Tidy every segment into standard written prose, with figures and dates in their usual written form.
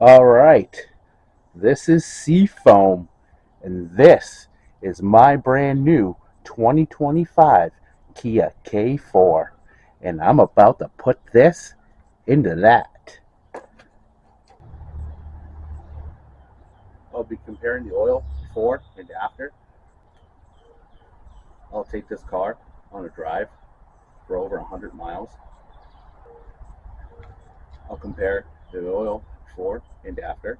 All right, this is Seafoam, and this is my brand new 2025 Kia K4, and I'm about to put this into that. I'll be comparing the oil before and after. I'll take this car on a drive for over 100 miles. I'll compare the oil before and after.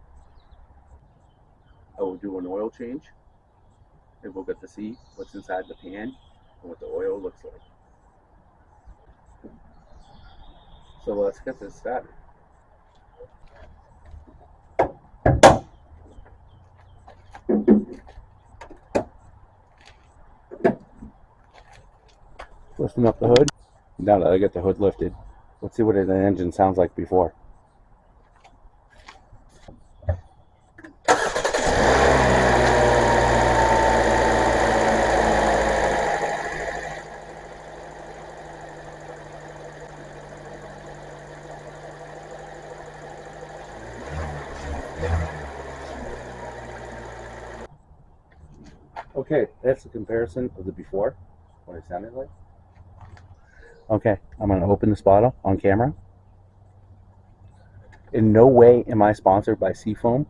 I will do an oil change, and we'll get to see what's inside the pan and what the oil looks like. So let's get this started. Lifting up the hood. Now that I get the hood lifted, let's see what the engine sounds like before. Okay, that's the comparison of the before, what it sounded like. Okay, I'm going to open this bottle on camera. In no way am I sponsored by Seafoam.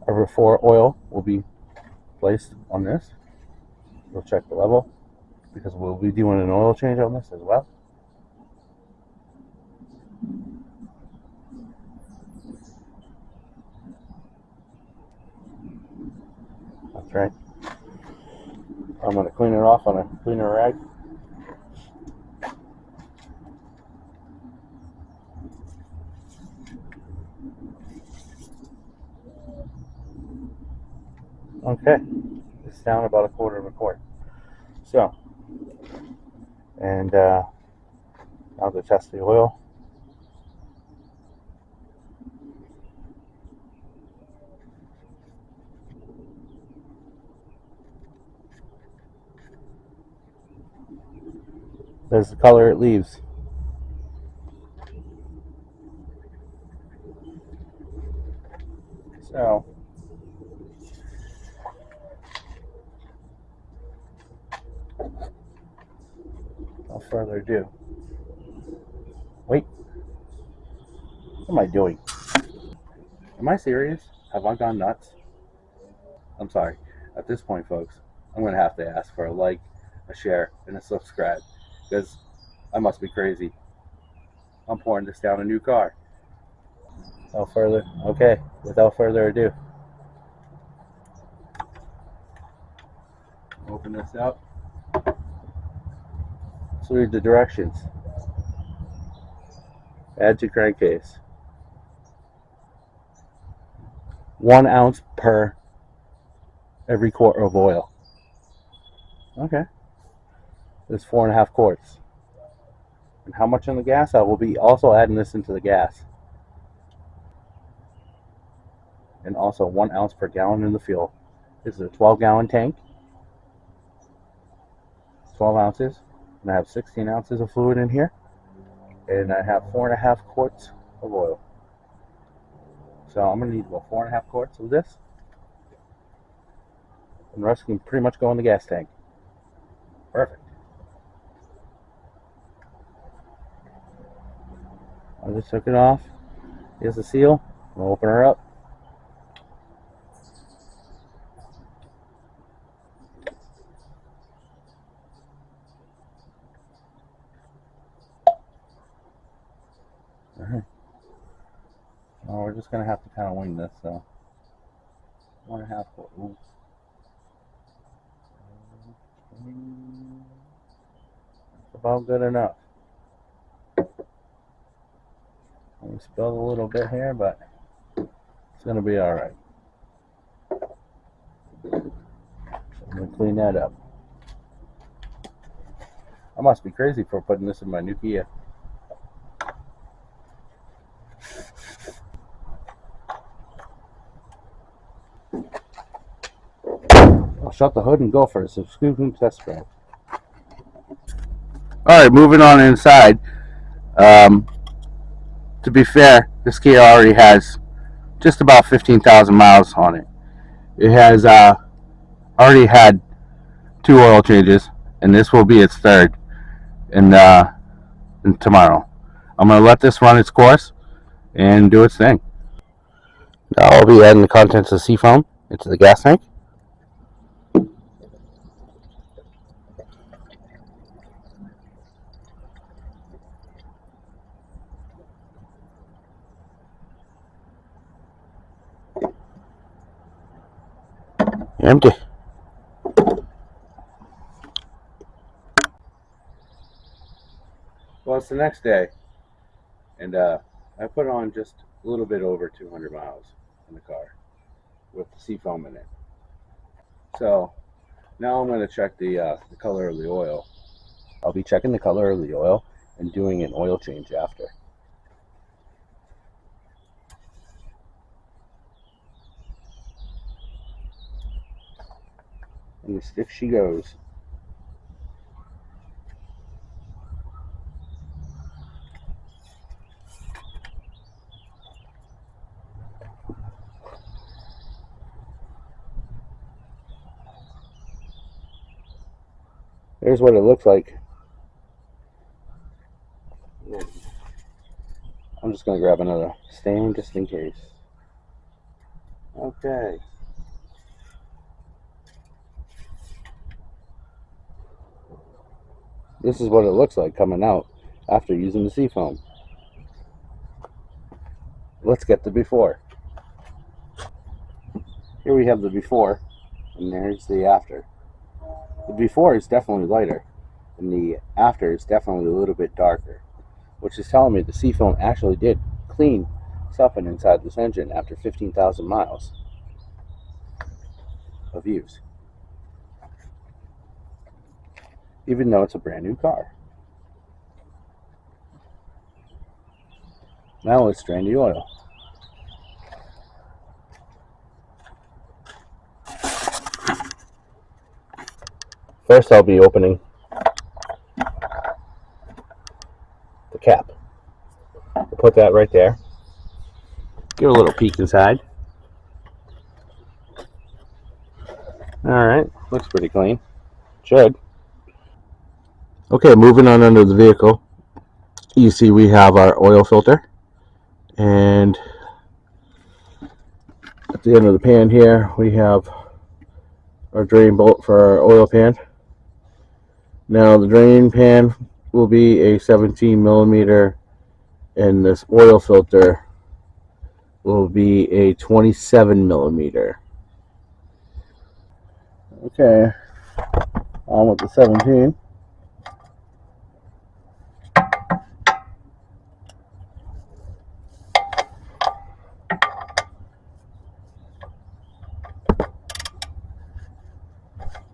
Our before oil will be placed on this. We'll check the level because we'll be doing an oil change on this as well. That's right. I'm going to clean it off on a cleaner rag. Okay, it's down about 1/4 of a quart. So, and now to test the oil. There's the color it leaves. So, without further ado, wait, what am I doing? Am I serious? Have I gone nuts? I'm sorry. At this point, folks, I'm going to have to ask for a like, a share, and a subscribe because I must be crazy. I'm pouring this down a new car. Without further ado, open this up. Let's read the directions. Add to crankcase. 1 ounce per every quart of oil. Okay. There's 4.5 quarts. And how much in the gas? I will be also adding this into the gas. And also 1 ounce per gallon in the fuel. This is a 12-gallon tank. 12 ounces. And I have 16 ounces of fluid in here. And I have 4.5 quarts of oil. So I'm going to need about 4.5 quarts of this. And the rest can pretty much go in the gas tank. Perfect. I just took it off. Here's the seal. We'll open her up. Alright. Well, we're just going to have to kind of wing this, so 1.5 quart. Ooh. That's about good enough. We spilled a little bit here, but it's going to be alright. So I'm going to clean that up. I must be crazy for putting this in my new Kia. I'll shut the hood and go for a subscription test drive. Alright, moving on inside. To be fair, this Kia already has just about 15,000 miles on it. It has already had 2 oil changes, and this will be its third. And tomorrow, I'm gonna let this run its course and do its thing. Now I'll be adding the contents of Seafoam into the gas tank. Empty. Well, it's the next day, and I put on just a little bit over 200 miles in the car with the Seafoam in it. So now I'm going to check the color of the oil. I'll be checking the color of the oil and doing an oil change after. And if she goes. Here's what it looks like. I'm just going to grab another stain just in case. Okay. This is what it looks like coming out after using the Seafoam. Let's get the before. Here we have the before, and there's the after. The before is definitely lighter, and the after is definitely a little bit darker, which is telling me the Seafoam actually did clean something inside this engine after 15,000 miles of use, even though it's a brand new car. Now let's drain the oil. First, I'll be opening the cap. I'll put that right there. Give a little peek inside. Alright, looks pretty clean. Should. Okay, moving on under the vehicle. You see we have our oil filter. And at the end of the pan here, we have our drain bolt for our oil pan. Now the drain pan will be a 17 millimeter, and this oil filter will be a 27 millimeter. Okay, on with the 17.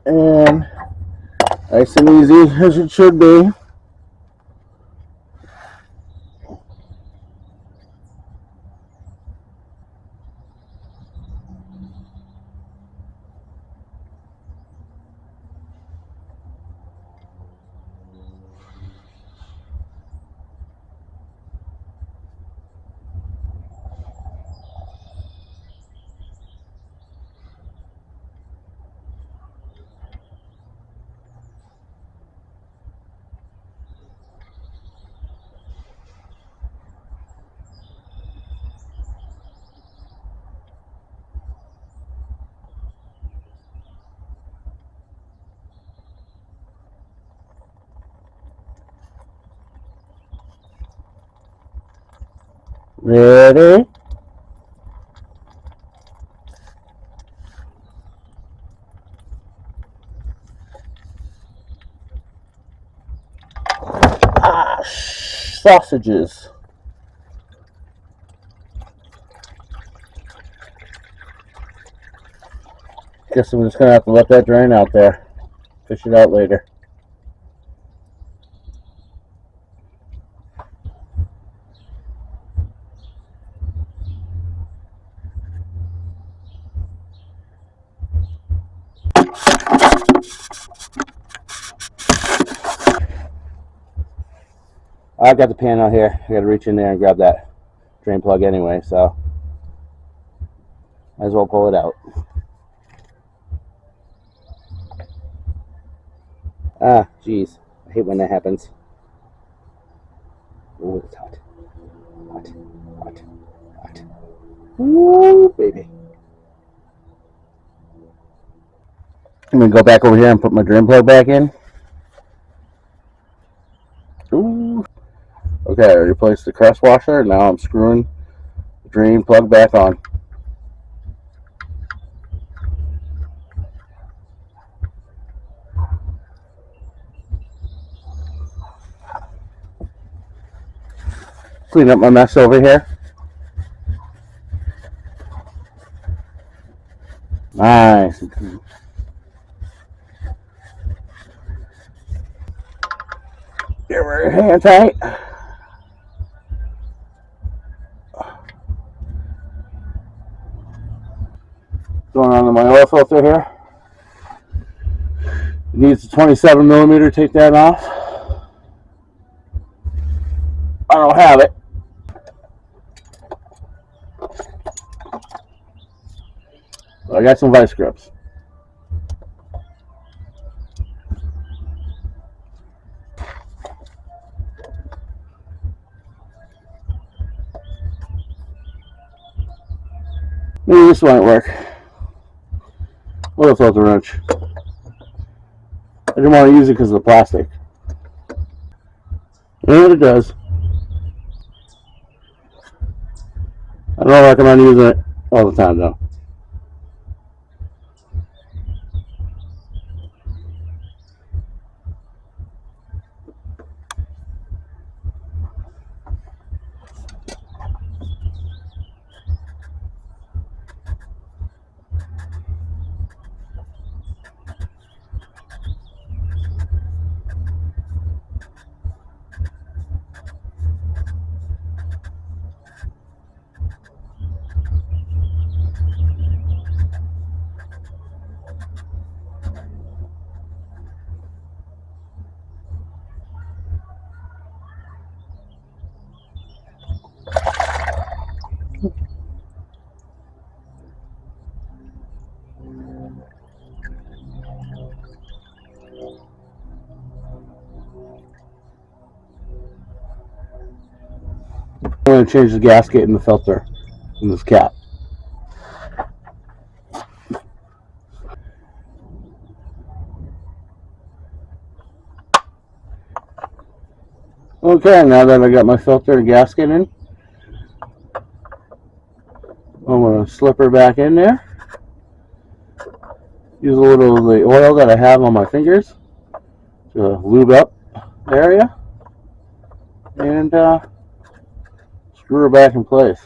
And nice and easy as it should be. Ready? Sausages. Guess I'm just gonna have to let that drain out there. Fish it out later. I got the pan out here. I gotta reach in there and grab that drain plug anyway, so Might as well pull it out. Ah, geez. I hate when that happens. Oh, it's hot. Hot, hot, hot. Woo, baby. I'm going to go back over here and put my drain plug back in. Ooh. Okay, I replaced the crest washer. Now I'm screwing the drain plug back on. Clean up my mess over here. Nice. Get her hand tight. Going on to my oil filter here. It needs a 27 millimeter. Take that off. I don't have it. I got some vice grips. Maybe this might work. Oil filter wrench. I didn't want to use it because of the plastic. And it does. I don't recommend using it all the time though. I'm going to change the gasket in the filter in this cap. Okay, now that I got my filter and gasket in, I'm going to slip her back in there. Use a little of the oil that I have on my fingers to lube up the area. And screw her back in place.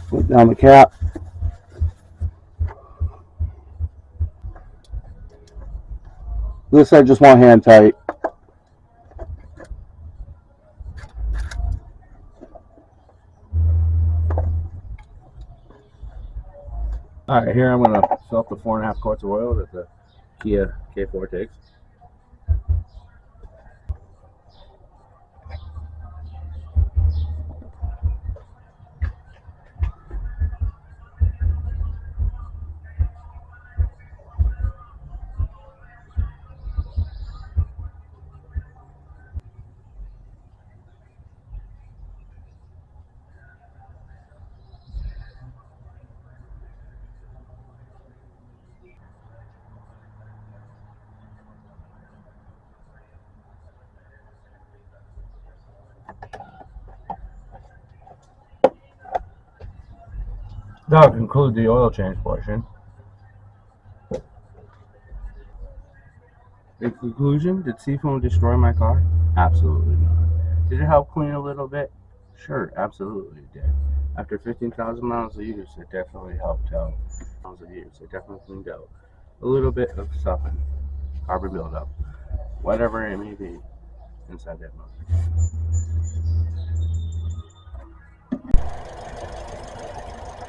Put down the cap. This I just want hand tight. Alright, here I'm going to fill up the 4.5 quarts of oil that the Kia K4 takes. That'll conclude the oil change portion. In conclusion, did Seafoam destroy my car? Absolutely not. Did it help clean a little bit? Sure, absolutely it did. After 15,000 miles of use, it definitely helped out. It definitely cleaned out a little bit of stuff and carbon buildup, whatever it may be inside that motor.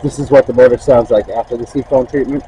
This is what the motor sounds like after the Seafoam treatment.